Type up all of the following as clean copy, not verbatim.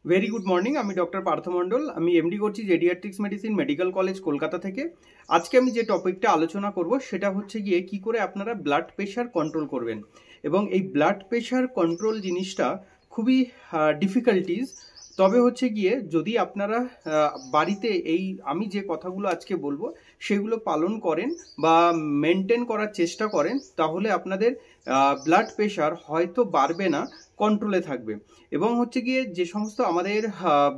Very good morning. আমি doctor Partha মণ্ডল। আমি MD করছি geriatrics medicine medical college Kolkata থেকে। আজকে আমি যে টপিকটা আলোচনা করব সেটা হচ্ছে গিয়ে কি করে আপনারা ব্লাড প্রেশার কন্ট্রোল করবেন। এবং এই ব্লাড প্রেশার কন্ট্রোল জিনিসটা খুবই ডিফিকাল্টিস। তবে হচ্ছে গিয়ে যদি আপনারা বাড়িতে এই আমি যে কথাগুলো আজকে বলবো সেগুলো পালন করেন বা মেনটেন করার চেষ্টা করেন, তাহলে আপনাদের ব্লাড প্রেশার হয়তো বাড়বে না, কন্ট্রোলে থাকবে। এবং হচ্ছে গিয়ে যে সমস্ত আমাদের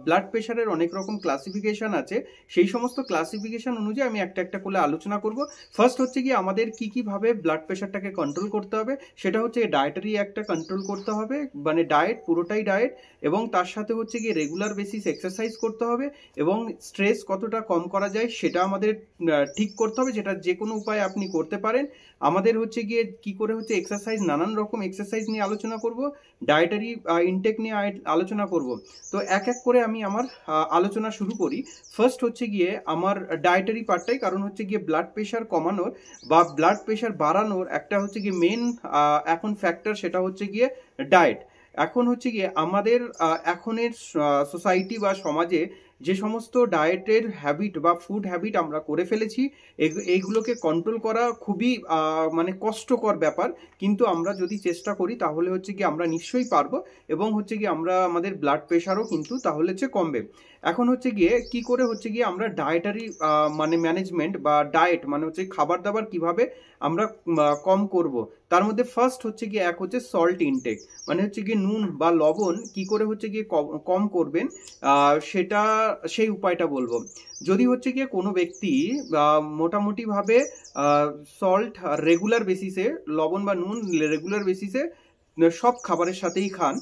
ব্লাড প্রেশারের অনেক রকম ক্লাসিফিকেশন আছে, সেই সমস্ত ক্লাসিফিকেশন অনুযায়ী আমি একটা একটা করে আলোচনা করব। ফার্স্ট হচ্ছে গিয়ে আমাদের কি কিভাবে ব্লাড প্রেশারটাকে কন্ট্রোল করতে হবে, সেটা হচ্ছে ডায়েটারি একটা কন্ট্রোল করতে হবে, মানে ডায়েট, পুরোটাই ডায়েট। এবং তার সাথে হচ্ছে গিয়ে রেগুলার বেসিস এক্সারসাইজ করতে হবে এবং স্ট্রেস কতটা কম করা যায় সেটা আমাদের ঠিক করতে হবে, যেটা যে কোনো উপায়ে আপনি করতে পারেন। আমাদের হচ্ছে গিয়ে কি করে হচ্ছে এক্সারসাইজ, নানান রকম এক্সারসাইজ নিয়ে আলোচনা করব, ডায়েটারি ইনটেক নিয়ে আলোচনা করব। তো এক এক করে আমি আমার আলোচনা শুরু করি। ফার্স্ট হচ্ছে গিয়ে আমার ডায়েটারি পার্টটাই, কারণ হচ্ছে গিয়ে ব্লাড প্রেশার কমানোর বা ব্লাড প্রেশার বাড়ানোর একটা হচ্ছে গিয়ে মেন এখন ফ্যাক্টর, সেটা হচ্ছে গিয়ে ডায়েট। এখন হচ্ছে গিয়ে আমাদের এখনের সোসাইটি বা সমাজে যে সমস্ত ডায়েটের হ্যাবিট বা ফুড হ্যাবিট আমরা করে ফেলেছি, এইগুলোকে কন্ট্রোল করা খুবই মানে কষ্টকর ব্যাপার। কিন্তু আমরা যদি চেষ্টা করি তাহলে হচ্ছে কি আমরা নিশ্চয়ই পারবো, এবং হচ্ছে কি আমরা আমাদের ব্লাড প্রেশারও কিন্তু তাহলে হচ্ছে কমবে। এখন হচ্ছে গিয়ে কি করে হচ্ছে গিয়ে আমরা ডায়েটারি মানে ম্যানেজমেন্ট বা ডায়েট মানে হচ্ছে খাবার দাবার কিভাবে আমরা কম করব। তার মধ্যে ফার্স্ট হচ্ছে গিয়ে এক হচ্ছে সল্ট ইনটেক, মানে হচ্ছে গিয়ে নুন বা লবণ কি করে হচ্ছে গিয়ে কম করবেন, সেটা সেই উপায়টা বলবো। যদি হচ্ছে গিয়ে কোনো ব্যক্তি মোটামুটিভাবে সল্ট রেগুলার বেসিসে, লবণ বা নুন রেগুলার বেসিসে সব খাবারের সাথেই খান,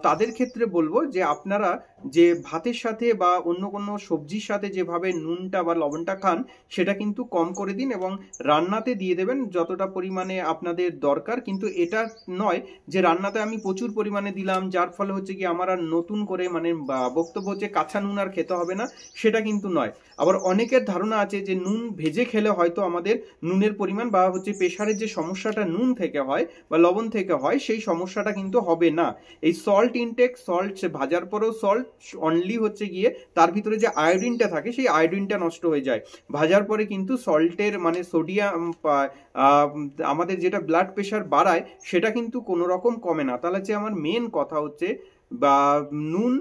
তাদের ক্ষেত্রে বলবো যে আপনারা যে ভাতের সাথে বা অন্য কোনো সবজির সাথে যেভাবে নুনটা বা লবণটা খান সেটা কিন্তু কম করে দিন, এবং রান্নাতে দিয়ে দেবেন যতটা পরিমাণে আপনাদের দরকার। কিন্তু এটা নয় যে রান্নাতে আমি প্রচুর পরিমাণে দিলাম, যার ফলে হচ্ছে কি আমার আর নতুন করে মানে বক্তব্য হচ্ছে কাঁচা নুন আর খেতে হবে না, সেটা কিন্তু নয়। আবার অনেকের ধারণা আছে যে নুন ভেজে খেলে হয়তো আমাদের নুনের পরিমাণ বা হচ্ছে প্রেশারের যে সমস্যাটা নুন থেকে হয় বা লবণ থেকে হয় সেই সমস্যাটা কিন্তু হবে না। এই সল্ট ইনটেক, সল্ট ভাজার পরেও সল্ট অনলি হচ্ছে গিয়ে তার ভিতরে যে আয়োডিনটা থাকে সেই আয়োডিনটা নষ্ট হয়ে যায়। ভাজার পরে কিন্তু সল্টের মানে সোডিয়াম আমাদের যেটা ব্লাড প্রেশার বাড়ায় সেটা কিন্তু কোনো রকম কমে না। তাহলে হচ্ছে আমার মেন কথা হচ্ছে বা নুন,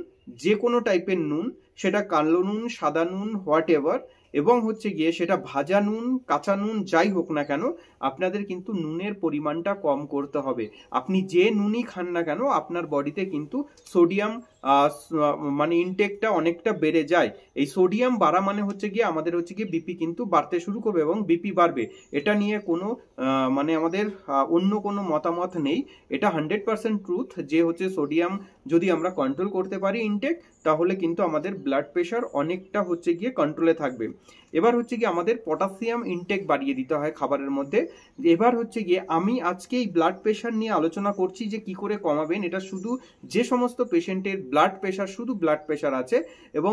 যে কোনো টাইপের নুন, সেটা কালো নুন, সাদা নুন, হোয়াট এভার, এবং হচ্ছে গিয়ে সেটা ভাজা নুন, কাঁচা নুন, যাই হোক না কেন, আপনাদের কিন্তু নুনের পরিমাণটা কম করতে হবে। আপনি যে নুনই খান না কেন আপনার বডিতে কিন্তু সোডিয়াম মানে ইনটেকটা অনেকটা বেড়ে যায়। এই সোডিয়াম বাড়া মানে হচ্ছে গিয়ে আমাদের হচ্ছে গিয়ে বিপি কিন্তু বাড়তে শুরু করবে এবং বিপি বাড়বে। এটা নিয়ে কোনো মানে আমাদের অন্য কোনো মতামত নেই। এটা 100% ট্রুথ যে হচ্ছে সোডিয়াম যদি আমরা কন্ট্রোল করতে পারি ইনটেক, তাহলে কিন্তু আমাদের ব্লাড প্রেশার অনেকটা হচ্ছে গিয়ে কন্ট্রোলে থাকবে। এবার হচ্ছে গিয়ে আমাদের পটাশিয়াম ইনটেক বাড়িয়ে দিতে হয় খাবারের মধ্যে। এবার হচ্ছে গিয়ে আমি আজকে এই ব্লাড প্রেশার নিয়ে আলোচনা করছি যে কি করে কমাবেন। এটা শুধু যে সমস্ত পেশেন্টের ব্লাড প্রেশার, শুধু ব্লাড প্রেশার আছে এবং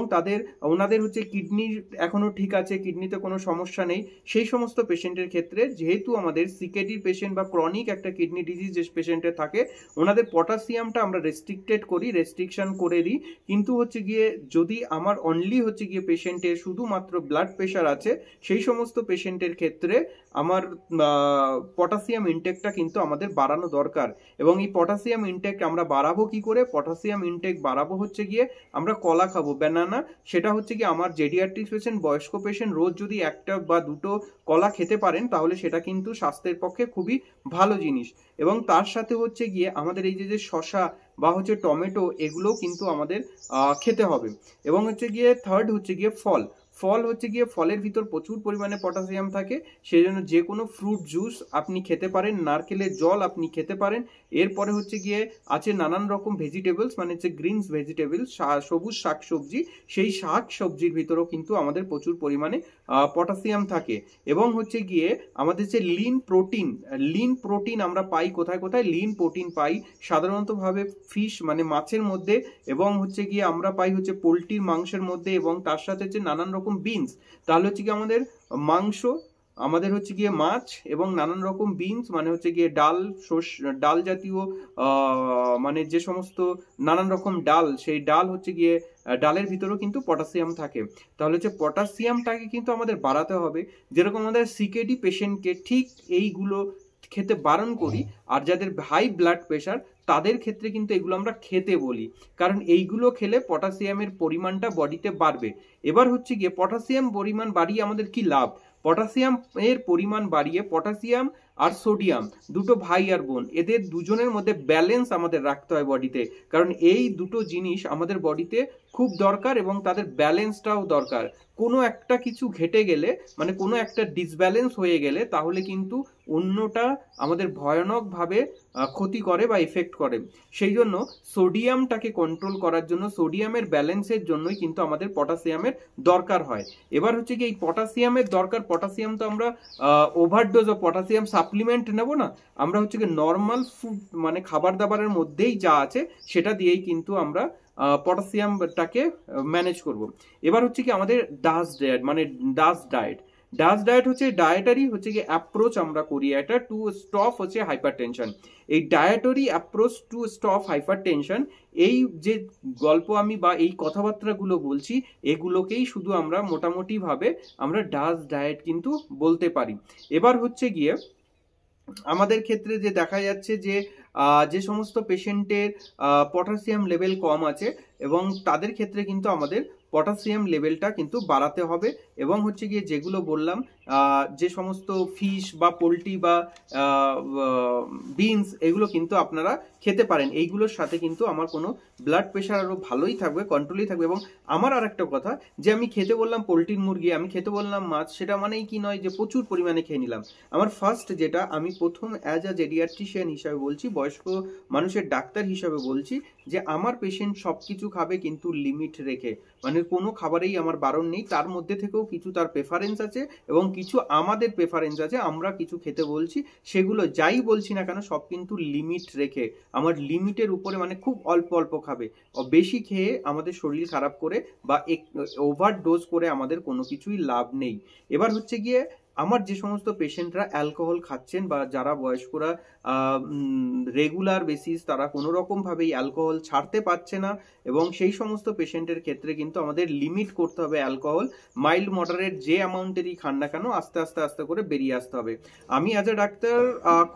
ওনাদের হচ্ছে কিডনি এখনো ঠিক আছে, কিডনিতে কোনো সমস্যা নেই, সেই সমস্ত পেশেন্টের ক্ষেত্রে, যেহেতু আমাদের সিকেডি পেশেন্ট বা ক্রনিক একটা কিডনি ডিজিজ যে পেশেন্টের থাকে, ওনাদের পটাশিয়ামটা আমরা রেস্ট্রিক্টেড করি, রেস্ট্রিকশন করে দিই। কিন্তু হচ্ছে গিয়ে যদি আমার অনলি হচ্ছে গিয়ে পেশেন্টের শুধুমাত্র ব্লাড প্রেশার আছে, সেই সমস্ত পেশেন্টের ক্ষেত্রে আমার পটাশিয়াম ইনটেকটা কিন্তু আমাদের বাড়ানো দরকার। এবং এই পটাশিয়াম ইনটেক আমরা বাড়াবো কি করে? পটাশিয়াম ইনটেক বাড়াবো হচ্ছে গিয়ে আমরা কলা খাবো, ব্যানানা। সেটা হচ্ছে কি আমার জেডিয়াট্রিক পেশেন্ট, বয়স্ক পেশেন্ট রোজ যদি একটা বা দুটো কলা খেতে পারেন তাহলে সেটা কিন্তু স্বাস্থ্যের পক্ষে খুবই ভালো জিনিস। এবং তার সাথে হচ্ছে গিয়ে আমাদের এই যে শশা বা হচ্ছে টমেটো, এগুলোও কিন্তু আমাদের খেতে হবে। এবং হচ্ছে গিয়ে থার্ড হচ্ছে গিয়ে ফল। ফল হচ্ছে গিয়ে ফলের ভিতর প্রচুর পরিমাণে পটাশিয়াম থাকে, সেই জন্য যে কোনো ফ্রুট জুস আপনি খেতে পারেন, নারকেলের জল আপনি খেতে পারেন। এরপরে হচ্ছে গিয়ে আছে নানান রকম ভেজিটেবলস, মানে হচ্ছে গ্রিনস ভেজিটেবলস, সবুজ শাক সবজি, সেই শাক সবজির ভিতরেও কিন্তু আমাদের প্রচুর পরিমাণে পটাশিয়াম থাকে। এবং হচ্ছে গিয়ে আমাদের যে লিন প্রোটিন আমরা পাই কোথায় কোথায়? লিন প্রোটিন পাই সাধারণতভাবে ফিশ মানে মাছের মধ্যে, এবং হচ্ছে গিয়ে আমরা পাই হচ্ছে পোলট্রির মাংসের মধ্যে, এবং তার সাথে হচ্ছে নানান রকম বিনস। তাহলে হচ্ছে কি আমাদের মাংস আমাদের হচ্ছে গিয়ে মাছ এবং নানান রকম বিনস মানে হচ্ছে গিয়ে ডাল, ডাল জাতীয় মানে যে সমস্ত নানান রকম ডাল, সেই ডাল হচ্ছে গিয়ে ডালের ভিতরেও কিন্তু পটাশিয়াম থাকে। তাহলে হচ্ছে পটাশিয়ামটাকে কিন্তু আমাদের বাড়াতে হবে। যেরকম আমাদের সিকেডি পেশেন্টকে ঠিক এইগুলো খেতে বারণ করি, আর যাদের হাই ব্লাড প্রেশার তাদের ক্ষেত্রে কিন্তু এগুলো আমরা খেতে বলি, কারণ এইগুলো খেলে পটাশিয়ামের পরিমাণটা বডিতে বাড়বে। এবার হচ্ছে গিয়ে পটাশিয়াম পরিমাণ বাড়িয়ে আমাদের কি লাভ? পটাশিয়াম এর পরিমাণ বাড়িয়ে, পটাশিয়াম আর সোডিয়াম দুটো ভাই আর বোন, এদের দুজনের মধ্যে ব্যালেন্স আমাদের রাখতে হয় বডিতে, কারণ এই দুটো জিনিস আমাদের বডিতে খুব দরকার এবং তাদের ব্যালেন্সটাও দরকার। কোনো একটা কিছু ঘেটে গেলে, মানে কোনো একটা ডিসব্যালেন্স হয়ে গেলে, তাহলে কিন্তু অন্যটা আমাদের ভয়ানকভাবে ক্ষতি করে বা এফেক্ট করে। সেই জন্য সোডিয়ামটাকে কন্ট্রোল করার জন্য, সোডিয়ামের ব্যালেন্সের জন্যই কিন্তু আমাদের পটাশিয়ামের দরকার হয়। এবার হচ্ছে কি এই পটাশিয়ামের দরকার, পটাশিয়াম তো আমরা ওভারডোজ অফ পটাশিয়াম সাপ্লিমেন্ট নেব না, আমরা হচ্ছে কি নর্মাল ফুড মানে খাবার দাবারের মধ্যেই যা আছে সেটা দিয়েই কিন্তু আমরা পটাশিয়ামটাকে ম্যানেজ করব। এবার হচ্ছে কি আমাদের ডাস ডায়েট, মানে ডাস ডায়েট হচ্ছে ডায়েটারি হচ্ছে কি অ্যাপ্রোচ আমরা করি এটা টু স্টপ হচ্ছে হাইপারটেনশন। এই dietary approach to stop hypertension, এই যে গল্প আমি বা এই কথাবার্তাগুলো বলছি, এগুলোকেই শুধু আমরা মোটামুটি ভাবে আমরা ডাস ডায়েট কিন্তু বলতে পারি। এবার হচ্ছে গিয়ে আমাদের ক্ষেত্রে যে দেখা যাচ্ছে যে যে সমস্ত পেশেন্টের পটাশিয়াম লেভেল কম আছে, এবং তাদের ক্ষেত্রে কিন্তু আমাদের পটাশিয়াম লেভেলটা কিন্তু বাড়াতে হবে। এবং হচ্ছে গিয়ে যেগুলো বললাম, যে সমস্ত ফিশ বা পোলট্রি বা বিনস, এগুলো কিন্তু আপনারা খেতে পারেন। এইগুলোর সাথে কিন্তু আমার কোনো ব্লাড প্রেশার আরও ভালোই থাকবে, কন্ট্রোলেই থাকবে। এবং আমার আর একটা কথা, যে আমি খেতে বললাম পোলট্রির মুরগি, আমি খেতে বললাম মাছ, সেটা মানেই কি নয় যে প্রচুর পরিমাণে খেয়ে নিলাম। আমার ফার্স্ট যেটা আমি প্রথম অ্যাজ আ জেডিয়াট্রিশিয়ান হিসাবে বলছি, বয়স্ক মানুষের ডাক্তার হিসাবে বলছি, যে আমার পেশেন্ট সব কিছু খাবে কিন্তু লিমিট রেখে, মানে কোনো খাবারেই আমার বারণ নেই। তার মধ্যে থেকেও কিছু তার প্রেফারেন্স আছে এবং কিছু আমাদের প্রেফারেন্স আছে, আমরা কিছু খেতে বলছি, সেগুলো যাই বলছি না কেন সব কিন্তু লিমিট রেখে, আমার লিমিটের উপরে, মানে খুব অল্প অল্প খাবে। বেশি খেয়ে আমাদের শরীর খারাপ করে বা ওভারডোজ করে আমাদের কোনো কিছুই লাভ নেই। এবার হচ্ছে গিয়ে আমার যে সমস্ত পেশেন্টরা অ্যালকোহল খাচ্ছেন বা যারা বয়স্করা রেগুলার বেসিস তারা কোনো রকমভাবেই অ্যালকোহল ছাড়তে পারছে না, এবং সেই সমস্ত পেশেন্টের ক্ষেত্রে কিন্তু আমাদের লিমিট করতে হবে অ্যালকোহল। মাইল্ড মডারেট যে অ্যামাউন্টেরই খান না কেন, আস্তে আস্তে আস্তে করে বেরিয়ে আসতে হবে। আমি অ্যাজ এ ডাক্তার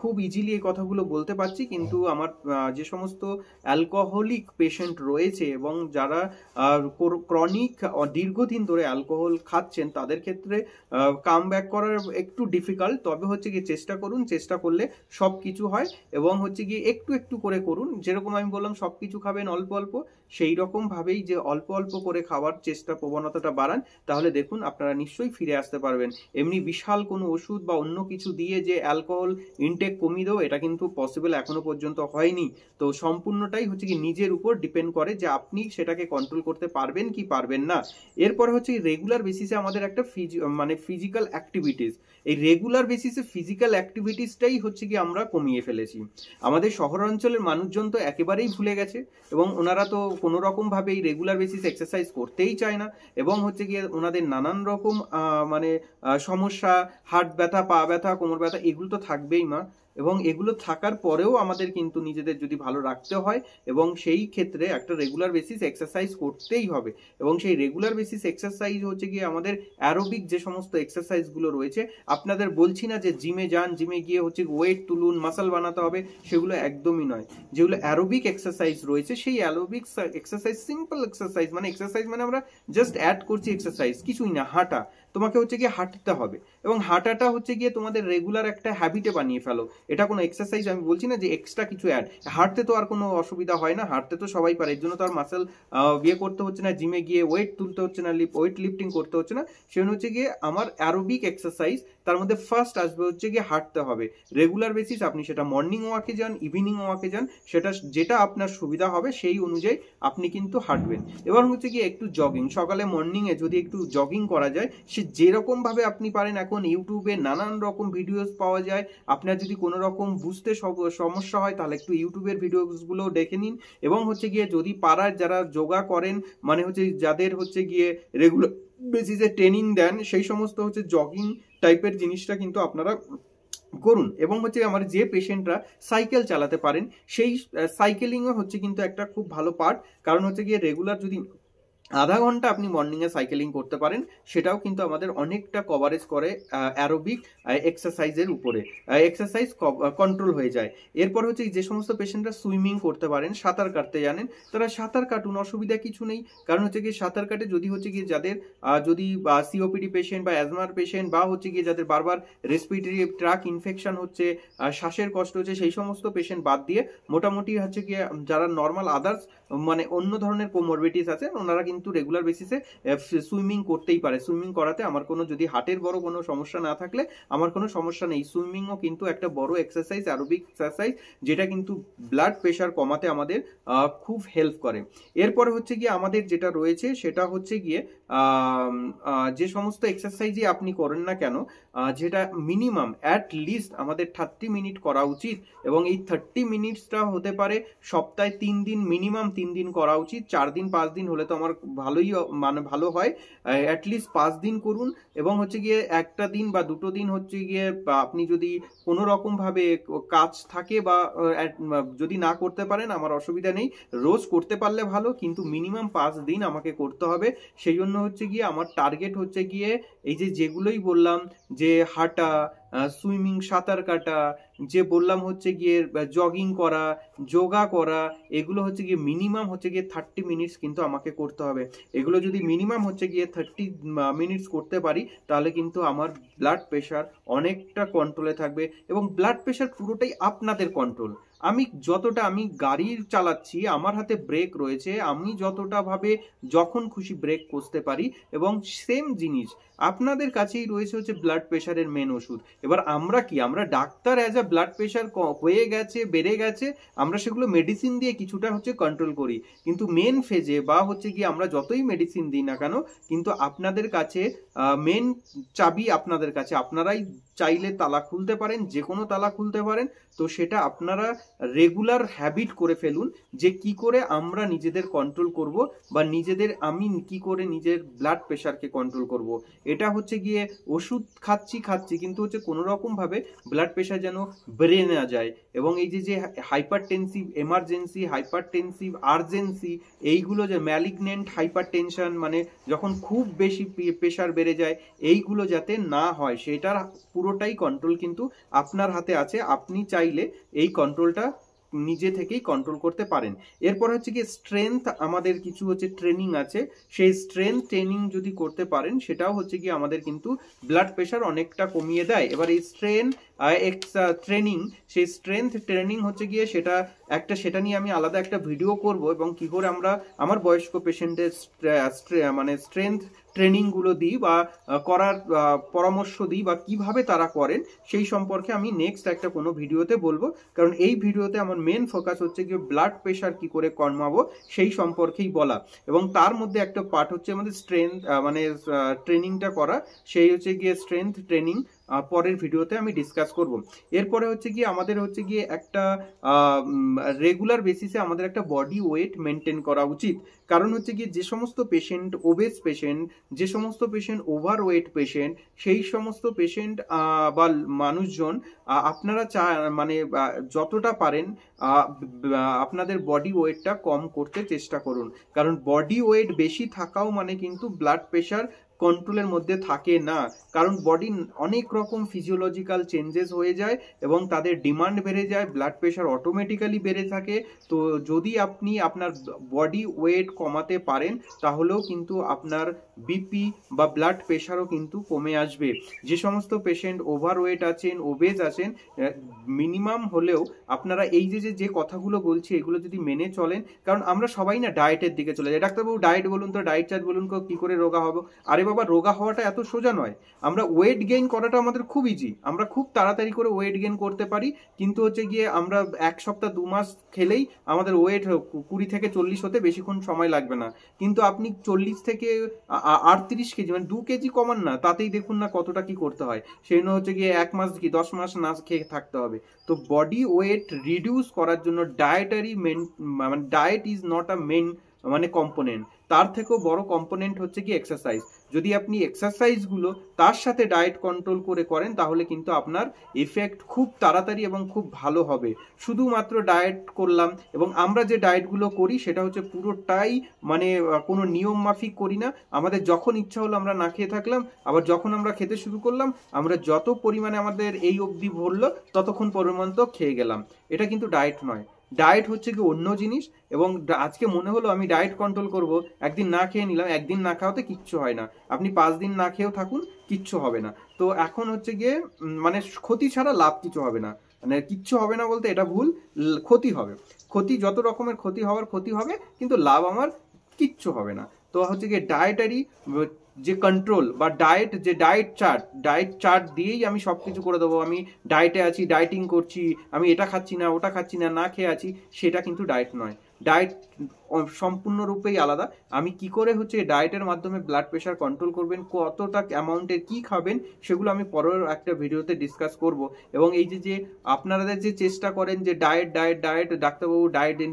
খুব ইজিলি এই কথাগুলো বলতে পারছি, কিন্তু আমার যে সমস্ত অ্যালকোহলিক পেশেন্ট রয়েছে এবং যারা ক্রনিক দীর্ঘদিন ধরে অ্যালকোহল খাচ্ছেন, তাদের ক্ষেত্রে কাম ব্যাক করার একটু ডিফিকাল্ট। তবে হচ্ছে গিয়ে চেষ্টা করুন, চেষ্টা করলে সব কিছু হয়। এবং হচ্ছে গিয়ে একটু একটু করে করুন, যেরকম আমি বললাম সব কিছু খাবেন অল্প অল্প, সেই রকম ভাবেই যে অল্প অল্প করে খাওয়ার চেষ্টা, প্রবণতাটা বাড়ান, তাহলে দেখুন আপনারা নিশ্চয়ই ফিরে আসতে পারবেন। এমনি বিশাল কোনো ওষুধ বা অন্য কিছু দিয়ে যে অ্যালকোহল ইনটেক কমিয়ে দেবো, এটা কিন্তু পসিবল এখনো পর্যন্ত হয়নি। তো সম্পূর্ণটাই হচ্ছে কি নিজের উপর ডিপেন্ড করে যে আপনি সেটাকে কন্ট্রোল করতে পারবেন কি পারবেন না। এরপর হচ্ছে রেগুলার বেসিসে আমাদের একটা মানে ফিজিক্যাল অ্যাক্টিভিটিস, এই রেগুলার বেসিসে ফিজিক্যাল অ্যাক্টিভিটিসটাই হচ্ছে কি আমরা কমিয়ে ফেলেছি। আমাদের শহরাঞ্চলের মানুষজন তো একেবারেই ভুলে গেছে, এবং ওনারা তো কোনো রকমভাবে এই রেগুলার বেসিস এক্সারসাইজ করতেই চায় না, এবং হচ্ছে গিয়ে ওনাদের নানান রকম মানে সমস্যা, হাত ব্যথা, পা ব্যথা, কোমর ব্যথা, এগুলো তো থাকবেই মা। এবং এগুলো থাকার পরেও আমাদের কিন্তু নিজেদের যদি ভালো রাখতে হয়, এবং সেই ক্ষেত্রে একটা রেগুলার বেসিস এক্সারসাইজ করতেই হবে। এবং সেই রেগুলার বেসিস এক্সারসাইজ হচ্ছে গিয়ে আমাদের অ্যারোবিক যে সমস্ত এক্সারসাইজগুলো রয়েছে, আপনাদের বলছি না যে জিমে যান, জিমে গিয়ে হচ্ছে ওয়েট তুলুন, মাসল বানাতে হবে, সেগুলো একদমই নয়। যেগুলো অ্যারোবিক এক্সারসাইজ রয়েছে, সেই অ্যারোবিক এক্সারসাইজ, সিম্পল এক্সারসাইজ, মানে এক্সারসাইজ মানে আমরা জাস্ট অ্যাড করছি এক্সারসাইজ, কিছুই না। হাঁটা, তোমাকে হচ্ছে গিয়ে হাঁটতে হবে, এবং হাঁটাটা হচ্ছে গিয়ে তোমাদের রেগুলার একটা হ্যাবিটে বানিয়ে ফেলো। এটা কোনো এক্সারসাইজ আমি বলছি না যে এক্সট্রা কিছু অ্যাড। হাঁটতে তো আর কোনো অসুবিধা হয় না, হাঁটতে তো সবাই পারে, এর জন্য তো আর মাসেল বিয়ে করতে হচ্ছে না, জিমে গিয়ে ওয়েট তুলতে হচ্ছে না, ওয়েট লিফটিং করতে হচ্ছে না। সেজন্য হচ্ছে গিয়ে আমার অ্যারোবিক এক্সারসাইজ, তার মধ্যে ফার্স্ট আসবে হচ্ছে গিয়ে হাঁটতে হবে রেগুলার বেসিস। আপনি সেটা মর্নিং ওয়াকে যান, ইভিনিং ওয়াকে যান, সেটা যেটা আপনার সুবিধা হবে সেই অনুযায়ী আপনি কিন্তু হাঁটবেন। এবার হচ্ছে গিয়ে একটু জগিং, সকালে মর্নিংয়ে যদি একটু জগিং করা যায়, সে যেরকম ভাবে আপনি পারেন, এখন ইউটিউবে নানান রকম ভিডিওস পাওয়া যায়। আপনার যদি কোনো রকম বুঝতে সমস্যা হয়, তাহলে একটু ইউটিউবের ভিডিওসগুলো দেখে নিন। এবং হচ্ছে গিয়ে যদি পাড়ার যারা যোগা করেন, মানে হচ্ছে যাদের হচ্ছে গিয়ে রেগুলার বেসিসে ট্রেনিং দেন, সেই সমস্ত হচ্ছে জগিং টাইপের জিনিসটা কিন্তু আপনারা করুন। এবং হচ্ছে আমার যে পেশেন্টরা সাইকেল চালাতে পারেন, সেই সাইকেলিংও হচ্ছে কিন্তু একটা খুব ভালো পার্ট। কারণ হচ্ছে গিয়ে রেগুলার যদি আধা ঘন্টা আপনি মর্নিংয়ে সাইকেলিং করতে পারেন, সেটাও কিন্তু আমাদের অনেকটা কভারেজ করে অ্যারোবিক এক্সারসাইজের উপরে, এক্সারসাইজ কন্ট্রোল হয়ে যায়। এরপর হচ্ছে যে সমস্ত পেশেন্টরা সুইমিং করতে পারেন, সাঁতার কাটতে জানেন, তারা সাঁতার কাটুন, অসুবিধা কিছু নেই। কারণ হচ্ছে গিয়ে সাঁতার কাটে যদি হচ্ছে গিয়ে যাদের যদি সিওপিডি পেশেন্ট বা অ্যাজমার পেশেন্ট বা হচ্ছে গিয়ে যাদের বারবার রেসপিরেটরি ট্র্যাক ইনফেকশন হচ্ছে, শ্বাসের কষ্ট হচ্ছে, সেই সমস্ত পেশেন্ট বাদ দিয়ে মোটামুটি হচ্ছে গিয়ে যারা নর্মাল আদার্স মানে অন্য ধরনের কোমরবিটিস আছে, ওনারা কিন্তু রেগুলার বেসিসে সুইমিং করতেই পারে। সুইমিং করাতে আমার কোনো, যদি হার্টের বড় কোনো সমস্যা না থাকলে আমার কোনো সমস্যা নেই। সুইমিংও কিন্তু একটা বড় এক্সারসাইজ, অ্যারোবিক এক্সারসাইজ, যেটা কিন্তু ব্লাড প্রেশার কমাতে আমাদের খুব হেল্প করে। এরপরে হচ্ছে গিয়ে আমাদের যেটা রয়েছে সেটা হচ্ছে গিয়ে যে সমস্ত এক্সারসাইজই আপনি করেন না কেন, যেটা মিনিমাম অ্যাট লিস্ট আমাদের 30 মিনিট করা উচিত। এবং এই 30 মিনিটসটা হতে পারে সপ্তাহে 3 দিন, মিনিমাম 3 দিন করা উচিত। 4 দিন 5 দিন হলে তো আমার ভালোই, মানে ভালো হয়। অ্যাটলিস্ট 5 দিন করুন। এবং হচ্ছে গিয়ে একটা দিন বা দুটো দিন হচ্ছে গিয়ে আপনি যদি কোনো রকম ভাবে কাজ থাকে বা যদি না করতে পারেন আমার অসুবিধা নেই, রোজ করতে পারলে ভালো, কিন্তু মিনিমাম 5 দিন আমাকে করতে হবে। সেই জন্য হচ্ছে গিয়ে আমার টার্গেট হচ্ছে গিয়ে এই যেগুলোই বললাম, যে হাঁটা, সুইমিং, সাঁতার কাটা, যে বললাম হচ্ছে গিয়ে জগিং করা, যোগা করা, এগুলো হচ্ছে গিয়ে মিনিমাম হচ্ছে গিয়ে 30 মিনিটস কিন্তু আমাকে করতে হবে। এগুলো যদি মিনিমাম হচ্ছে গিয়ে 30 মিনিটস করতে পারি, তাহলে কিন্তু আমার ব্লাড প্রেশার অনেকটা কন্ট্রোলে থাকবে। এবং ব্লাড প্রেশার পুরোটাই আপনাদের কন্ট্রোল। আমি গাড়ি চালাচ্ছি, আমার হাতে ব্রেক রয়েছে, আমি যতটা ভাবে যখন খুশি ব্রেক কষতে পারি। এবং সেম জিনিস আপনাদের কাছেই রয়েছে হচ্ছে ব্লাড প্রেশারের মেন ওষুধ। এবার আমরা doctor as a blood pressure হয়ে গেছে, বেড়ে গেছে, আমরা সেগুলো মেডিসিন দিয়ে কিছুটা হচ্ছে কন্ট্রোল করি। কিন্তু মেন ফেজে বা হচ্ছে গিয়ে আমরা যতই মেডিসিন দিই না কেন, কিন্তু আপনাদের কাছে মেন চাবি আপনাদের কাছে। আপনারাই চাইলে তালা খুলতে পারেন, যে কোনো তালা খুলতে পারেন। তো সেটা আপনারা রেগুলার হ্যাবিট করে ফেলুন, যে কি করে আমরা নিজেদের কন্ট্রোল করব, বা আমি কি করে নিজের ব্লাড প্রেশারকে কন্ট্রোল করব। এটা হচ্ছে গিয়ে ওষুধ খাচ্ছি কিন্তু হচ্ছে কোনো রকম ভাবে ব্লাড প্রেশার যেন বেড়ে না যায়। এবং এই যে হাইপারটেনসিভ এমার্জেন্সি, হাইপারটেনসিভ আর্জেন্সি, এইগুলো যে ম্যালিগনেন্ট হাইপারটেনশন, মানে যখন খুব বেশি প্রেশার বেড়ে যায়, এইগুলো যাতে না হয় সেটার পুরোটাই কন্ট্রোল কিন্তু আপনার হাতে আছে। আপনি চাইলে এই কন্ট্রোলটা নিজে থেকেই কন্ট্রোল করতে পারেন। এরপর হচ্ছে কি স্ট্রেংথ, আমাদের কিছু হচ্ছে ট্রেনিং আছে, সেই স্ট্রেংথ ট্রেনিং যদি করতে পারেন, সেটাও হচ্ছে কি আমাদের কিন্তু ব্লাড প্রেশার অনেকটা কমিয়ে দেয়। এবার এই ট্রেনিং, সেই স্ট্রেংথ ট্রেনিং হচ্ছে গিয়ে সেটা নিয়ে আমি আলাদা একটা ভিডিও করব, এবং কি করে আমরা আমার বয়স্ক পেশেন্টের মানে স্ট্রেংথ ট্রেনিংগুলো দিই বা করার পরামর্শ দিই, বা কিভাবে তারা করেন, সেই সম্পর্কে আমি নেক্সট একটা কোনো ভিডিওতে বলবো। কারণ এই ভিডিওতে আমার মেন ফোকাস হচ্ছে গিয়ে ব্লাড প্রেশার কি করে কমাবো সেই সম্পর্কেই বলা। এবং তার মধ্যে একটা পার্ট হচ্ছে আমাদের স্ট্রেংথ মানে ট্রেনিংটা করা, সেই হচ্ছে গিয়ে স্ট্রেংথ ট্রেনিং পরের ভিডিওতে আমি ডিসকাস করব। এরপরে হচ্ছে গিয়ে আমাদের হচ্ছে গিয়ে একটা রেগুলার বেসিসে আমাদের একটা বডি ওয়েট মেনটেন করা উচিত। কারণ হচ্ছে গিয়ে যে সমস্ত পেশেন্ট ওবেস পেশেন্ট, যে সমস্ত পেশেন্ট ওভার ওয়েট পেশেন্ট, সেই সমস্ত পেশেন্ট বা মানুষজন আপনারা মানে যতটা পারেন আপনাদের বডি ওয়েটটা কম করতে চেষ্টা করুন। কারণ বডি ওয়েট বেশি থাকাও মানে কিন্তু ব্লাড প্রেশার কন্ট্রোলের মধ্যে থাকে না। কারণ বডি অনেক রকম ফিজিওলজিক্যাল চেঞ্জেস হয়ে যায় এবং তাদের ডিমান্ড বেড়ে যায়, ব্লাড প্রেশার অটোমেটিক্যালি বেড়ে থাকে। তো যদি আপনি আপনার বডি ওয়েট কমাতে পারেন, তাহলেও কিন্তু আপনার বিপি বা ব্লাড প্রেশারও কিন্তু কমে আসবে। যে সমস্ত পেশেন্ট ওভার ওয়েট আছেন, ওবেজ আছেন, মিনিমাম হলেও আপনারা এই যে কথাগুলো বলছি, এগুলো যদি মেনে চলেন, কারণ আমরা সবাই না ডায়েটের দিকে চলে যাই। ডাক্তারবাবু ডায়েট বলুন তো, ডায়েট চার্ট বলুন, কি করে রোগা হবো। আরে বাবা, রোগা হওয়াটা এত সোজা নয়। আমরা ওয়েট গেইন করাটা আমাদের খুব ইজি, আমরা খুব তাড়াতাড়ি করে ওয়েট গেইন করতে পারি। কিন্তু হচ্ছে গিয়ে আমরা 1 সপ্তাহ 2 মাস খেলেই আমাদের ওয়েট 20 থেকে 40 হতে বেশিক্ষণ সময় লাগবে না। কিন্তু আপনি 40 থেকে 38 কেজি মানে 2 কেজি কমান না, তাতেই দেখুন না কতটা কি করতে হয়। সেই জন্য হচ্ছে গিয়ে 1 মাস কি 10 মাস না খেয়ে থাকতে হবে। তো বডি ওয়েট রিডিউস করার জন্য মানে diet is not a main মানে কম্পোনেন্ট, তার থেকেও বড় কম্পোনেন্ট হচ্ছে কি এক্সারসাইজ। যদি আপনি এক্সারসাইজগুলো তার সাথে ডায়েট কন্ট্রোল করে করেন তাহলে কিন্তু আপনার এফেক্ট খুব তাড়াতাড়ি এবং খুব ভালো হবে। শুধুমাত্র ডায়েট করলাম, এবং আমরা যে ডায়েটগুলো করি সেটা হচ্ছে পুরোটাই মানে কোনো নিয়ম মাফিক করি না। আমাদের যখন ইচ্ছা হলো আমরা না খেয়ে থাকলাম, আবার যখন আমরা খেতে শুরু করলাম আমরা যত পরিমাণে আমাদের এই অবধি ভরলো ততক্ষণ পরিমাণ তো খেয়ে গেলাম। এটা কিন্তু ডায়েট নয়। ডায়েট হচ্ছে কি অন্য জিনিস। এবং আজকে মনে হলো আমি ডায়েট কন্ট্রোল করব, একদিন না খেয়ে নিলাম, একদিন না খাওয়াতে কিচ্ছু হয় না। আপনি 5 দিন না খেয়েও থাকুন, কিচ্ছু হবে না। তো এখন হচ্ছে গিয়ে মানে ক্ষতি ছাড়া লাভ কিছু হবে না। মানে কিচ্ছু হবে না বলতে এটা ভুল, ক্ষতি হবে। ক্ষতি যত রকমের ক্ষতি হওয়ার ক্ষতি হবে, কিন্তু লাভ আমার কিচ্ছু হবে না। তো হচ্ছে গিয়ে ডায়েটারি যে কন্ট্রোল বা ডায়েট চার্ট দিয়েই আমি সব কিছু করে দেবো, আমি ডায়েটে আছি, ডায়েটিং করছি, আমি এটা খাচ্ছি না ওটা খাচ্ছি না, না খেয়ে আছি, সেটা কিন্তু ডায়েট নয়। ডায়েট সম্পূর্ণরূপেই আলাদা। আমি কি করে হচ্ছে ডায়েটের মাধ্যমে ব্লাড প্রেশার কন্ট্রোল করবেন, কতটা অ্যামাউন্টের কি খাবেন, সেগুলো আমি পরের একটা ভিডিওতে ডিসকাস করব। এবং এই যে আপনারা যে চেষ্টা করেন যে ডায়েট ডাক্তারবাবু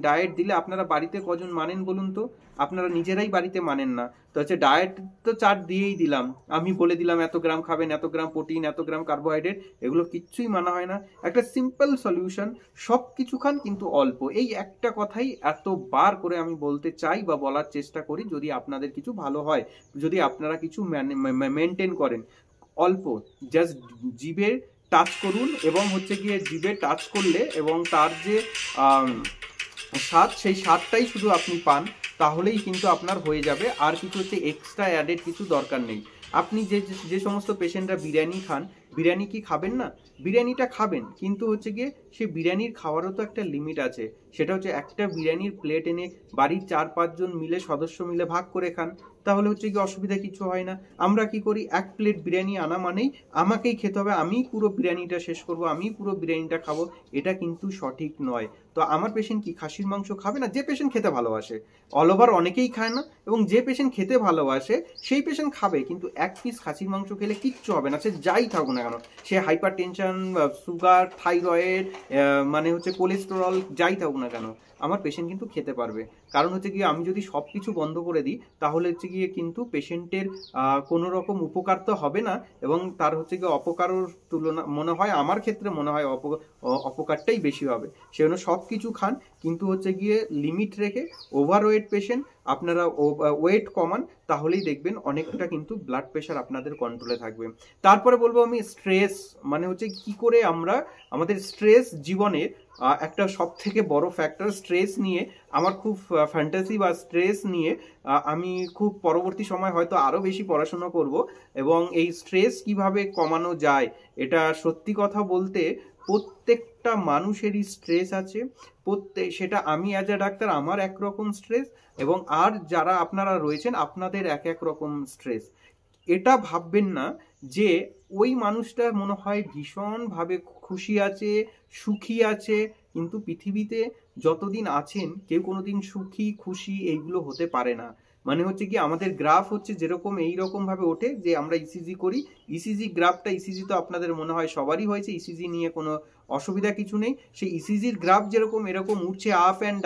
ডায়েট দিলে আপনারা বাড়িতে কজন মানেন বলুন তো? আপনারা নিজেরাই বাড়িতে মানেন না। তো হচ্ছে ডায়েট তো চার্ট দিয়েই দিলাম, আমি বলে দিলাম এত গ্রাম খাবেন, এত গ্রাম প্রোটিন, এত গ্রাম কার্বোহাইড্রেট, এগুলো কিচ্ছুই মানা হয় না। একটা সিম্পল সলিউশন, সব কিছু খান কিন্তু অল্প, এই একটা কথাই এতবার করে আমি বলতে চাই বা বলার চেষ্টা করি। যদি আপনাদের কিছু ভালো হয়, যদি আপনারা কিছু মেনটেন করেন, অল্প জাস্ট জিভে টাচ করুন, এবং হচ্ছে গিয়ে জিভে টাচ করলে এবং তার যে স্বাদ, সেই স্বাদটাই শুধু আপনি পান, তাহলেই কিন্তু আপনার হয়ে যাবে। আর কিছু হচ্ছে এক্সট্রা অ্যাডেড কিছু দরকার নেই। আপনি যে সমস্ত পেশেন্টরা বিরিয়ানি খান, বিরিয়ানি কি খাবেন না? বিরিয়ানিটা খাবেন, কিন্তু হচ্ছে গিয়ে সেই বিরিয়ানির খাওয়ারও তো একটা লিমিট আছে। সেটা হচ্ছে একটা বিরিয়ানির প্লেট এনে বাড়ির 4-5 জন মিলে, সদস্য মিলে ভাগ করে খান, তাহলে হচ্ছে কি অসুবিধা কিছু হয় না। আমরা কি করি, এক প্লেট বিরিয়ানি আনা মানেই আমাকেই খেতে হবে, আমি পুরো বিরিয়ানিটা শেষ করব, আমি পুরো বিরিয়ানিটা খাবো, এটা কিন্তু সঠিক নয়। তো আমার পেশেন্ট কি খাসির মাংস খাবে না? যে পেশেন্ট খেতে ভালোবাসে, অল ওভার অনেকেই খায় না, এবং যে পেশেন্ট খেতে ভালোবাসে সেই পেশেন্ট খাবে, কিন্তু এক পিস খাসির মাংস খেলে কিচ্ছু হবে না, সে যাই থাকুক না কেন, সে হাইপার টেনশন, সুগার, থাইরয়েড, মানে হচ্ছে কোলেস্টেরল, যাই থাকুক না কেন, আমার পেশেন্ট কিন্তু খেতে পারবে। কারণ হচ্ছে গিয়ে আমি যদি সব কিছু বন্ধ করে দিই তাহলে হচ্ছে গিয়ে কিন্তু পেশেন্টের কোনো রকম উপকার তো হবে না, এবং তার হচ্ছে গিয়ে অপকারের তুলনা মনে হয়, আমার ক্ষেত্রে মনে হয় অপকারটাই বেশি হবে। সেজন্য সব কিছু খান, কিন্তু হচ্ছে গিয়ে লিমিট রেখে। ওভারওয়েট পেশেন্ট আপনারা ওয়েট কমান, তাহলেই দেখবেন অনেকটা কিন্তু ব্লাড প্রেশার আপনাদের কন্ট্রোলে থাকবে। তারপরে বলবো আমি স্ট্রেস, মানে হচ্ছে কি করে আমরা আমাদের স্ট্রেস জীবনে একটা সব থেকে বড় ফ্যাক্টর। স্ট্রেস নিয়ে আমার খুব ফ্যান্টাসি, বা স্ট্রেস নিয়ে আমি খুব পরবর্তী সময় হয়তো আরও বেশি পড়াশোনা করব, এবং এই স্ট্রেস কিভাবে কমানো যায়। এটা সত্যি কথা বলতে প্রত্যেকটা মানুষেরই স্ট্রেস আছে, সেটা আমি অ্যাজ এ ডাক্তার আমার একরকম স্ট্রেস, এবং আর যারা আপনারা রয়েছেন আপনাদের এক রকম স্ট্রেস। এটা ভাববেন না যে ওই মানুষটা মনে হয় ভীষণভাবে খুশি আছে, সুখী আছে, কিন্তু পৃথিবীতে যতদিন আছেন কেউ কোনোদিন সুখী খুশি এইগুলো হতে পারে না। মানে হচ্ছে কি আমাদের গ্রাফ হচ্ছে যেরকম এইরকম ভাবে ওঠে, যে আমরা ইসিজি করি, ইসিজি গ্রাফটা, ইসিজি তো আপনাদের মনে হয় সবারই হয়েছে, ইসিজি নিয়ে কোনো অসুবিধা কিছু নেই। সেই ইসিজির গ্রাফ যেরকম এরকম উঠছে আপ অ্যান্ড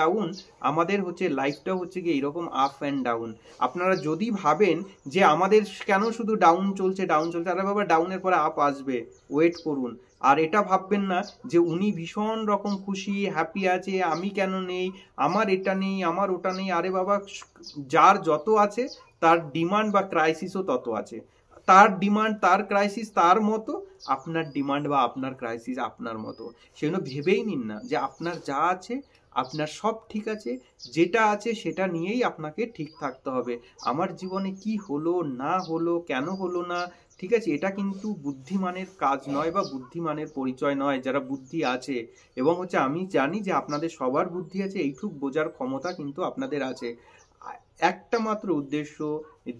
ডাউন, আমাদের হচ্ছে লাইফটাও হচ্ছে কি এইরকম আপ অ্যান্ড ডাউন। আপনারা যদি ভাবেন যে আমাদের কেন শুধু ডাউন চলছে, আরে বাবা, ডাউনের পরে আপ আসবে, ওয়েট করুন। আর এটা ভাববেন না যে উনি ভীষণ রকম খুশি হ্যাপি আছে, আমি কেন নেই, আমার এটা নেই, আমার ওটা নেই। আরে বাবা, যার যত আছে তার ডিমান্ড বা ক্রাইসিসও তত আছে। তার ডিমান্ড, তার ক্রাইসিস তার মতো, আপনার ডিমান্ড বা আপনার ক্রাইসিস আপনার মতো। সেজন্য ভেবেই নিন না যে আপনার যা আছে আপনার সব ঠিক আছে, যেটা আছে সেটা নিয়েই আপনাকে ঠিক থাকতে হবে। আমার জীবনে কি হলো না হলো, কেন হলো না, ঠিক আছে, এটা কিন্তু বুদ্ধিমানের কাজ নয় বা বুদ্ধিমানের পরিচয় নয়, যারা বুদ্ধি আছে। এবং হচ্ছে আমি জানি যে আপনাদের সবার বুদ্ধি আছে, এইটুক বোঝার ক্ষমতা কিন্তু আপনাদের আছে। একটা মাত্র উদ্দেশ্য,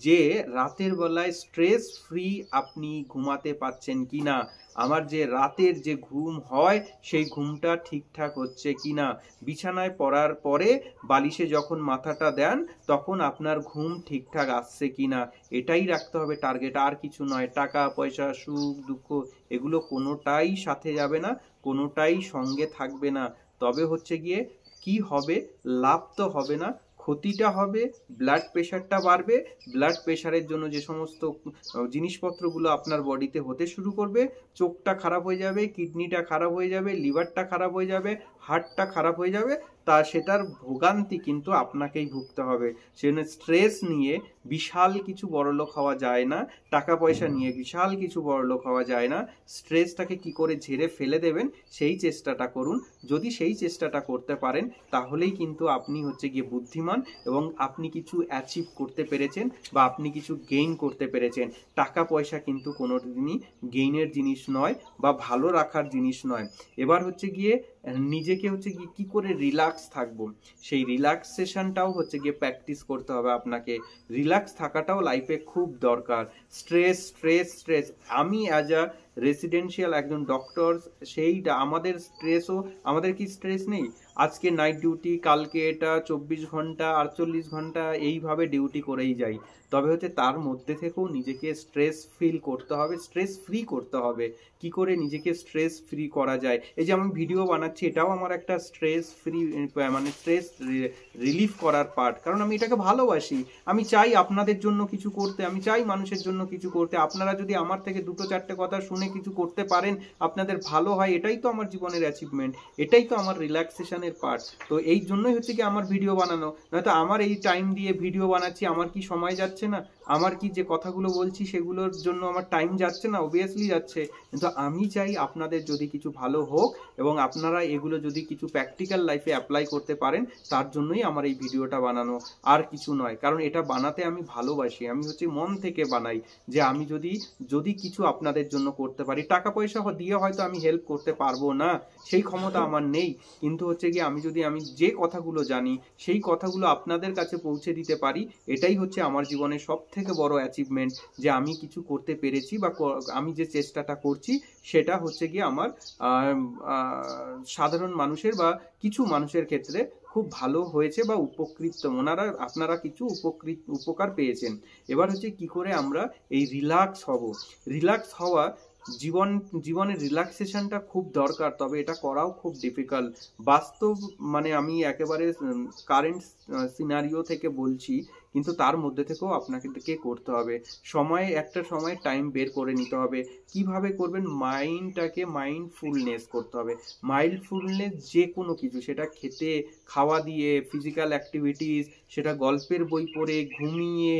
যে রাতের বেলায় স্ট্রেস ফ্রি আপনি ঘুমাতে পাচ্ছেন কিনা, আমার যে রাতের যে ঘুম হয় সেই ঘুমটা ঠিকঠাক হচ্ছে কিনা, বিছানায় পড়ার পরে বালিশে যখন মাথাটা দেন তখন আপনার ঘুম ঠিকঠাক আসছে কিনা, এটাই রাখতে হবে টার্গেট, আর কিছু নয়। টাকা পয়সা, সুখ দুঃখ, এগুলো কোনোটাই সাথে যাবে না, কোনোটাই সঙ্গে থাকবে না। তবে হচ্ছে গিয়ে কি হবে, লাভ তো হবে না, ক্ষতিটা হবে, ব্লাড প্রেশারটা বাড়বে, ব্লাড প্রেশারের জন্য যে সমস্ত জিনিসপত্রগুলো আপনার বডিতে হতে শুরু করবে, চোখটা খারাপ হয়ে যাবে, কিডনিটা খারাপ হয়ে যাবে, লিভারটা খারাপ হয়ে যাবে, হার্টটা খারাপ হয়ে যাবে, তা সেটার ভোগান্তি কিন্তু আপনাকেই ভুগতে হবে। সেজন্য স্ট্রেস নিয়ে বিশাল কিছু বড়লোক হওয়া যায় না, টাকা পয়সা নিয়ে বিশাল কিছু বড়লোক হওয়া যায় না। স্ট্রেসটাকে কি করে ঝেড়ে ফেলে দেবেন সেই চেষ্টাটা করুন। যদি সেই চেষ্টাটা করতে পারেন তাহলেই কিন্তু আপনি হচ্ছে গিয়ে বুদ্ধিমান এবং আপনি কিছু অ্যাচিভ করতে পেরেছেন বা আপনি কিছু গেইন করতে পেরেছেন। টাকা পয়সা কিন্তু কোনো দিনই গেইনের জিনিস নয় বা ভালো রাখার জিনিস নয়। এবার হচ্ছে গিয়ে নিজেকে হচ্ছে গিয়ে কী করে রিল্যাক্স থাকবো, সেই রিল্যাক্সেশনটাও হচ্ছে গিয়ে প্র্যাকটিস করতে হবে আপনাকে। রিল্যাক্স থাকাটাও লাইফে খুব দরকার। স্ট্রেস স্ট্রেস স্ট্রেস, আমি অ্যাজ আ রেসিডেন্সিয়াল একজন ডক্টর, সেইটা আমাদের স্ট্রেসও, আমাদের কি স্ট্রেস নেই? আজকে নাইট ডিউটি, কালকে এটা 24 ঘন্টা 48 ঘন্টা এইভাবে ডিউটি করেই যাই। তবে হচ্ছে তার মধ্যে থেকেও নিজেকে স্ট্রেস ফিল করতে হবে, স্ট্রেস ফ্রি করতে হবে। কি করে নিজেকে স্ট্রেস ফ্রি করা যায়? এই যে আমি ভিডিও বানাচ্ছি, এটাও আমার একটা স্ট্রেস ফ্রি, মানে স্ট্রেস রিলিফ করার পার্ট, কারণ আমি এটাকে ভালোবাসি। আমি চাই আপনাদের জন্য কিছু করতে, আমি চাই মানুষের জন্য কিছু করতে। আপনারা যদি আমার থেকে দুটো চারটে কথা শুনে কিছু করতে পারেন, আপনাদের ভালো হয়, এটাই তো আমার জীবনের অ্যাচিভমেন্ট, এটাই তো আমার রিল্যাক্সেশনের পার্ট। তো এই জন্যই হচ্ছে কি আমার ভিডিও বানানো, নয়তো আমার এই টাইম দিয়ে ভিডিও বানাচ্ছি, আমার কি সময় যাচ্ছে না? আমার কি যে কথাগুলো বলছি সেগুলোর জন্য আমার টাইম যাচ্ছে না? অবভিয়াসলি যাচ্ছে। কিন্তু আমি চাই আপনাদের যদি কিছু ভালো হোক এবং আপনারা এগুলো যদি কিছু প্র্যাকটিক্যাল লাইফে অ্যাপ্লাই করতে পারেন, তার জন্যই আমার এই ভিডিওটা বানানো, আর কিছু নয়। কারণ এটা বানাতে আমি ভালোবাসি, আমি হচ্ছে মন থেকে বানাই যে আমি যদি কিছু আপনাদের জন্য করতে পারি। টাকা পয়সা দিয়ে হয়তো আমি হেল্প করতে পারবো না, সেই ক্ষমতা আমার নেই, কিন্তু হচ্ছে কি আমি যে কথাগুলো জানি সেই কথাগুলো আপনাদের কাছে পৌঁছে দিতে পারি, এটাই হচ্ছে আমার জীবনের সব থেকে বড় অ্যাচিভমেন্ট, যে আমি কিছু করতে পেরেছি বা আমি যে চেষ্টাটা করছি সেটা হচ্ছে গিয়ে আমার সাধারণ মানুষের বা কিছু মানুষের ক্ষেত্রে খুব ভালো হয়েছে বা উপকৃত, আপনারা কিছু উপকার পেয়েছেন। এবার হচ্ছে কি করে আমরা এই রিল্যাক্স হব। রিল্যাক্স হওয়া, জীবনের রিল্যাক্সেশনটা খুব দরকার, তবে এটা করাও খুব ডিফিকাল্ট। বাস্তব মানে আমি একেবারে কারেন্ট সিনারিও থেকে বলছি, কিন্তু তার মধ্যে থেকেও আপনাকে করতে হবে। একটা সময় টাইম বের করে নিতে হবে। কিভাবে করবেন? মাইন্ডটাকে মাইন্ডফুলনেস করতে হবে। মাইন্ডফুলনেস যে কোনো কিছু, সেটা খেতে খাওয়া দিয়ে, ফিজিক্যাল অ্যাক্টিভিটিস, সেটা গল্পের বই পড়ে, ঘুমিয়ে,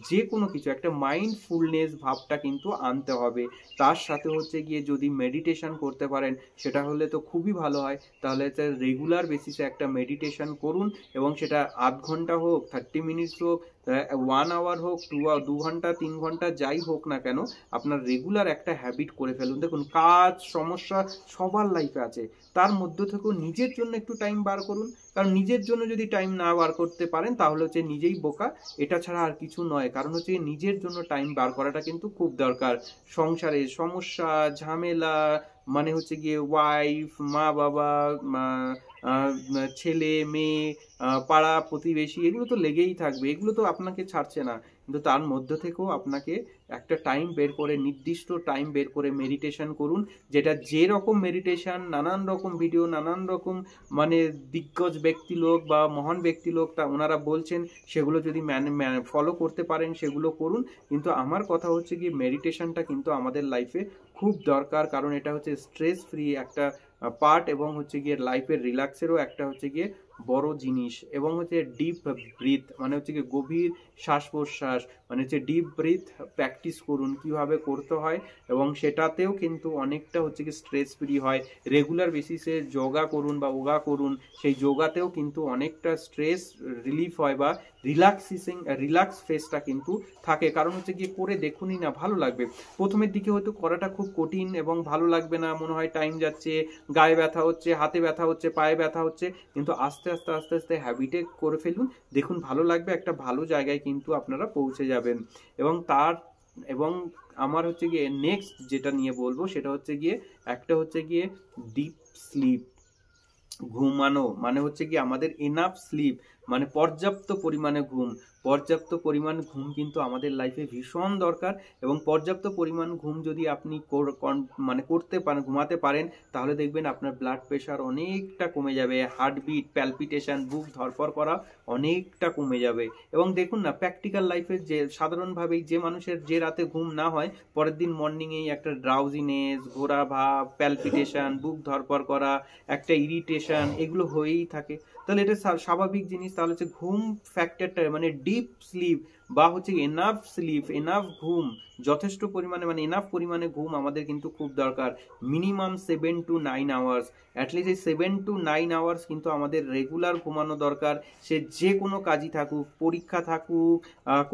যে কোনো কিছু একটা মাইন্ডফুলনেস ভাবটা কিন্তু আনতে হবে। তার সাথে হচ্ছে গিয়ে যদি মেডিটেশন করতে পারেন সেটা হলে তো খুবই ভালো হয়। তাহলে রেগুলার বেসিসে একটা মেডিটেশন করুন, এবং সেটা আধ ঘন্টা হোক, 30 মিনিটস হোক, 1 আওয়ার হোক, 2 ঘন্টা 3 ঘন্টা যাই হোক না কেন, আপনার রেগুলার একটা হ্যাবিট করে ফেলুন। দেখুন, কাজ সমস্যা সবার লাইফে আছে, তার মধ্যে থেকেও নিজের জন্য একটু টাইম বার করুন। কারণ নিজের জন্য যদি টাইম না বার করতে পারেন তাহলে হচ্ছে নিজেই বোকা, এটা ছাড়া আর কিছু নয়। কারণ হচ্ছে নিজের জন্য টাইম বার করাটা কিন্তু খুব দরকার। সংসারে সমস্যা ঝামেলা, মানে হচ্ছে গিয়ে ওয়াইফ, মা বাবা, ছেলে মেয়ে, পাড়া প্রতিবেশী, এগুলো তো লেগেই থাকবে, এগুলো তো আপনাকে ছাড়ছে না। কিন্তু তার মধ্যে থেকেও আপনাকে একটা টাইম বের করে, নির্দিষ্ট টাইম বের করে মেডিটেশন করুন। যেটা যেরকম মেডিটেশন, নানান রকম ভিডিও, নানান রকম মানে দিগ্গজ ব্যক্তি লোক বা মহান ব্যক্তি লোক তা ওনারা বলছেন, সেগুলো যদি ফলো করতে পারেন সেগুলো করুন। কিন্তু আমার কথা হচ্ছে কি, মেডিটেশনটা কিন্তু আমাদের লাইফে খুব দরকার, কারণ এটা হচ্ছে স্ট্রেস ফ্রি একটা পার্ট, এবং হচ্ছে গিয়ে লাইফের রিল্যাক্সেরও একটা হচ্ছে গিয়ে বড় জিনিস। এবং হচ্ছে ডিপ ব্রিথ, মানে হচ্ছে গিয়ে গভীর শ্বাস প্রশ্বাস, মানে হচ্ছে ডিপ ব্রিথ প্র্যাকটিস করুন, কিভাবে করতে হয়, এবং সেটাতেও কিন্তু অনেকটা হচ্ছে কি স্ট্রেস ফ্রি হয়। রেগুলার বেসিসে যোগা করুন বা ওগা করুন, সেই যোগাতেও কিন্তু অনেকটা স্ট্রেস রিলিফ হয় বা রিল্যাক্স ফেসটা কিন্তু থাকে। কারণ হচ্ছে গিয়ে করে দেখুনই না, ভালো লাগবে। প্রথমের দিকে হয়তো করাটা খুব কঠিন এবং ভালো লাগবে না, মনে হয় টাইম যাচ্ছে, গায়ে ব্যথা হচ্ছে, হাতে ব্যথা হচ্ছে, পায়ে ব্যথা হচ্ছে, কিন্তু আস্তে আস্তে আস্তে আস্তে হ্যাবিটে করে ফেলুন, দেখুন ভালো লাগবে, একটা ভালো জায়গায় কিন্তু আপনারা পৌঁছে যাবেন। এবং আমার হচ্ছে গিয়ে নেক্সট যেটা নিয়ে বলবো সেটা হচ্ছে গিয়ে একটা হচ্ছে গিয়ে ডিপ স্লিপ, ঘুমানো, মানে হচ্ছে কি আমাদের এনাফ স্লিপ, মানে পর্যাপ্ত পরিমাণে ঘুম। পর্যাপ্ত পরিমাণ ঘুম কিন্তু আমাদের লাইফে ভীষণ দরকার, এবং পর্যাপ্ত পরিমাণ ঘুম যদি আপনি মানে করতে পারেন, ঘুমাতে পারেন, তাহলে দেখবেন আপনার ব্লাড প্রেশার অনেকটা কমে যাবে, হার্টবিট, প্যালপিটেশন, বুক ধড়ফড় করা অনেকটা কমে যাবে। এবং দেখুন না, প্র্যাকটিক্যাল লাইফে যে সাধারণভাবেই যে মানুষের যে রাতে ঘুম না হয়, পরের দিন মর্নিংয়েই একটা ড্রাউজিনেস, ঘোরা ভাব, প্যালপিটেশন, বুক ধড়ফড় করা, একটা ইরিটেশন, এগুলো হয়েই থাকে। তাহলে এটা স্বাভাবিক জিনিস। তাহলে হচ্ছে ঘুম ফ্যাক্টরটা, মানে ডিপ স্লিপ বা হচ্ছে এনাফ স্লিপ, এনাফ ঘুম, যথেষ্ট পরিমাণে মানে এনাফ পরিমাণে ঘুম আমাদের কিন্তু খুব দরকার। মিনিমাম 7 to 9 আওয়ার্স, অ্যাটলিস্ট এই 7 to 9 আওয়ার্স কিন্তু আমাদের রেগুলার ঘুমানো দরকার। সে যে কোনো কাজই থাকুক, পরীক্ষা থাকুক,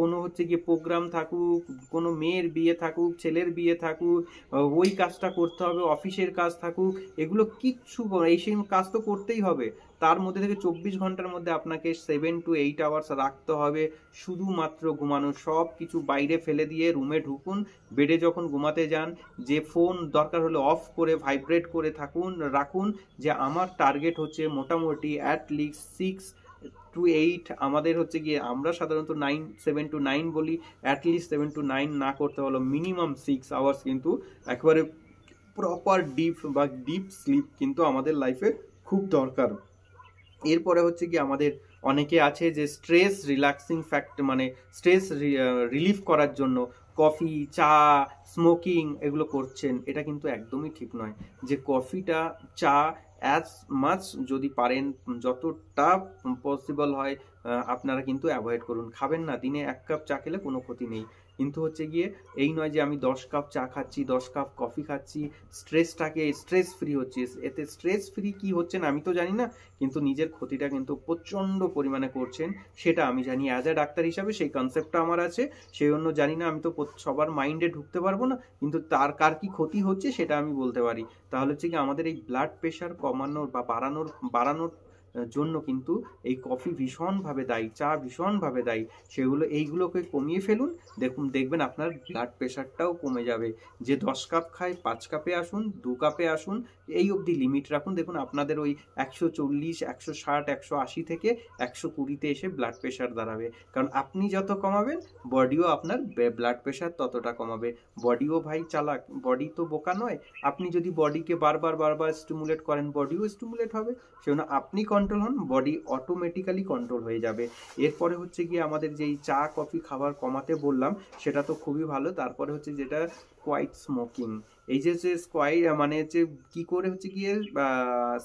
কোনো হচ্ছে গিয়ে প্রোগ্রাম থাকুক, কোনো মেয়ের বিয়ে থাকুক, ছেলের বিয়ে থাকুক, ওই কাজটা করতে হবে, অফিসের কাজ থাকুক, এগুলো কিচ্ছু এই সেই কাজ তো করতেই হবে। তার মধ্যে থেকে 24 ঘন্টার মধ্যে আপনাকে 7 to 8 আওয়ার্স রাখতে হবে শুধুমাত্র ঘুমানো। সব কিছু বাইরে ফেলে দিয়ে রুমে ঢুকুন, বেডে যখন ঘুমাতে যান, যে ফোন দরকার হলে অফ করে ভাইব্রেট করে রাখুন, যে আমার টার্গেট হচ্ছে মোটামুটি অ্যাটলিস্ট 6 to 8, আমাদের হচ্ছে গিয়ে আমরা সাধারণত 7 to 9 বলি, অ্যাটলিস্ট 7 to 9 না করতে হলো মিনিমাম 6 আওয়ার্স কিন্তু একেবারে প্রপার ডিপ স্লিপ কিন্তু আমাদের লাইফে খুব দরকার। এরপরে হচ্ছে কি আমাদের অনেকে আছে যে স্ট্রেস রিল্যাক্সিং ফ্যাক্ট, মানে স্ট্রেস রিলিফ করার জন্য কফি, চা, স্মোকিং এগুলো করছেন। এটা কিন্তু একদমই ঠিক নয়। যে কফিটা, চা অ্যাজ মাচ যদি পারেন, যতটা পসিবল হয় আপনারা কিন্তু অ্যাভয়েড করুন। খাবেন না, দিনে 1 কাপ চা খেলে কোনো ক্ষতি নেই, কিন্তু হচ্ছে গিয়ে এই নয় যে আমি 10 কাপ চা খাচ্ছি, 10 কাপ কফি খাচ্ছি, স্ট্রেস ফ্রি হচ্ছি। এতে স্ট্রেস ফ্রি কি হচ্ছেন আমি তো জানি না, কিন্তু নিজের ক্ষতিটা কিন্তু প্রচণ্ড পরিমাণে করছেন, সেটা আমি জানি। অ্যাজ এ ডাক্তার হিসাবে সেই কনসেপ্টটা আমার আছে, সেই জন্য জানি না, আমি তো সবার মাইন্ডে ঢুকতে পারবো না, কিন্তু কার কি ক্ষতি হচ্ছে সেটা আমি বলতে পারি। তাহলে হচ্ছে কি আমাদের এই ব্লাড প্রেশার কমানোর বা বাড়ানোর জন্য কিন্তু এই কফি ভীষণভাবে দায়ী, চা ভীষণভাবে দায়ী। এইগুলোকে কমিয়ে ফেলুন, দেখবেন আপনার ব্লাড প্রেশারটাও কমে যাবে। যে 10 কাপ খায় 5 কাপে আসুন, 2 কাপে আসুন, এই অবধি লিমিট রাখুন। দেখুন আপনাদের ওই 140, 160, 180 থেকে 120-তে এসে ব্লাড প্রেশার দাঁড়াবে। কারণ আপনি যত কমাবেন, বডিও আপনার ব্লাড প্রেশার ততটা কমাবে। বডিও ভাই চালাক, বডি তো বোকা নয়। আপনি যদি বডিকে বারবার স্টিমুলেট করেন, বডিও স্টিমুলেট হবে। সেজন্য আপনি কন্ট্রোল হন, বডি অটোমেটিক্যালি কন্ট্রোল হয়ে যাবে। এরপরে হচ্ছে গিয়ে আমাদের যেই চা কফি খাবার কমাতে বললাম, সেটা তো খুবই ভালো। তারপরে হচ্ছে যেটা কোয়াইট স্মোকিং, এই যে মানে যে কি করে হচ্ছে গিয়ে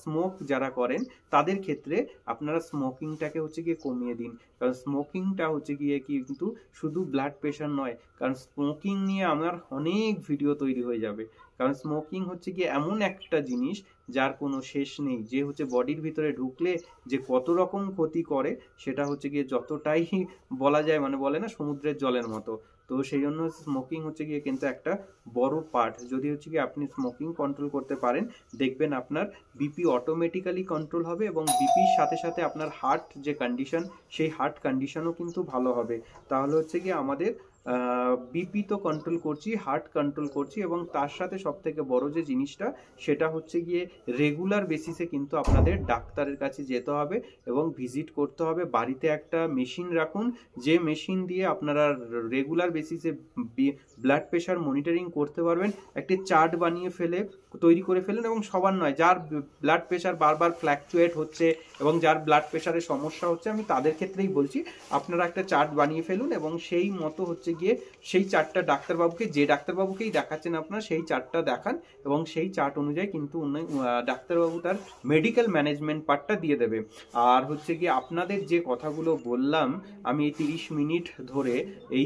স্মোক যারা করেন তাদের ক্ষেত্রে আপনারা স্মোকিংটাকে হচ্ছে গিয়ে কমিয়ে দিন। কারণ স্মোকিংটা হচ্ছে গিয়ে কিন্তু শুধু ব্লাড প্রেশার নয়, কারণ স্মোকিং নিয়ে আমার অনেক ভিডিও তৈরি হয়ে যাবে। কারণ স্মোকিং হচ্ছে গিয়ে এমন একটা জিনিস যার কোনো শেষ নেই, যে হচ্ছে বডির ভিতরে ঢুকলে যে কত রকম ক্ষতি করে, সেটা হচ্ছে গিয়ে যতটাই বলা যায়, মানে বলে না সমুদ্রের জলের মতো। তো সেই জন্য স্মোকিং হচ্ছে গিয়ে কিন্তু একটা বড় পার্ট। যদি হচ্ছে গিয়ে আপনি স্মোকিং কন্ট্রোল করতে পারেন, দেখবেন আপনার বিপি অটোমেটিক্যালি কন্ট্রোল হবে, এবং বিপির সাথে সাথে আপনার হার্ট যে কন্ডিশন, সেই হার্ট কন্ডিশনও কিন্তু ভালো হবে। তাহলে হচ্ছে গিয়ে আমাদের বিপি তো কন্ট্রোল করছি, হার্ট কন্ট্রোল করছি, এবং তার সাথে সব থেকে বড় যে জিনিসটা, সেটা হচ্ছে গিয়ে রেগুলার বেসিসে কিন্তু আপনাদের ডাক্তারের কাছে যেতে হবে এবং ভিজিট করতে হবে। বাড়িতে একটা মেশিন রাখুন, যে মেশিন দিয়ে আপনারা রেগুলার বেসিসে ব্লাড প্রেশার মনিটরিং করতে পারবেন। একটি চার্ট তৈরি করে ফেলেন, এবং সবার নয়, যার ব্লাড প্রেশার বারবার ফ্ল্যাকচুয়েট হচ্ছে এবং যার ব্লাড প্রেশারের সমস্যা হচ্ছে, আমি তাদের ক্ষেত্রেই বলছি, আপনারা একটা চার্ট বানিয়ে ফেলুন, এবং সেই মতো হচ্ছে গিয়ে সেই চার্টটা যে ডাক্তারবাবুকেই দেখাচ্ছেন আপনারা, সেই চার্টটা দেখান, এবং সেই চার্ট অনুযায়ী কিন্তু ডাক্তারবাবু তার মেডিকেল ম্যানেজমেন্ট পার্টটা দিয়ে দেবে। আর হচ্ছে গিয়ে আপনাদের যে কথাগুলো বললাম আমি এই 30 মিনিট ধরে, এই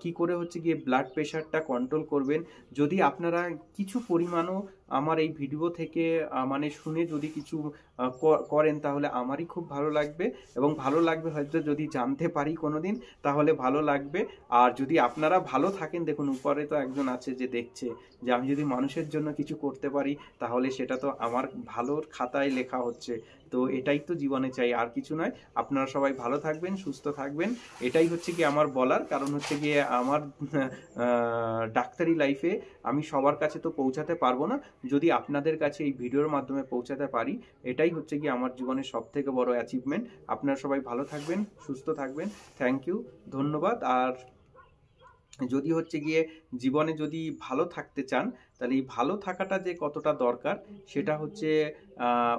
কি করে হচ্ছে গিয়ে ব্লাড প্রেশারটা কন্ট্রোল করবেন, যদি আপনারা কিছু পরিমাণও আমার এই ভিডিও থেকে মানে শুনে যদি কিছু করেন, তাহলে আমারই খুব ভালো লাগবে, এবং ভালো লাগবে হয়তো যদি জানতে পারি কোনোদিন, তাহলে ভালো লাগবে। আর যদি আপনারা ভালো থাকেন, দেখুন উপরে তো একজন আছে যে দেখছে, যে আমি যদি মানুষের জন্য কিছু করতে পারি, তাহলে সেটা তো আমার ভালোর খাতায় লেখা হচ্ছে। তো এটাই তো জীবনে চাই, আর কিছু নয়। আপনারা সবাই ভালো থাকবেন, সুস্থ থাকবেন, এটাই হচ্ছে কি আমার বলার। কারণ হচ্ছে গিয়ে আমার ডাক্তারি লাইফে আমি সবার কাছে তো পৌঁছাতে পারবো না, যদি আপনাদের কাছে এই ভিডিওর মাধ্যমে পৌঁছাতে পারি, এটাই হচ্ছে কি আমার জীবনের সবথেকে বড় অ্যাচিভমেন্ট। আপনারা সবাই ভালো থাকবেন, সুস্থ থাকবেন। থ্যাংক ইউ, ধন্যবাদ। আর যদি হচ্ছে গিয়ে জীবনে যদি ভালো থাকতে চান, তাহলে এই ভালো থাকাটা যে কতটা দরকার সেটা হচ্ছে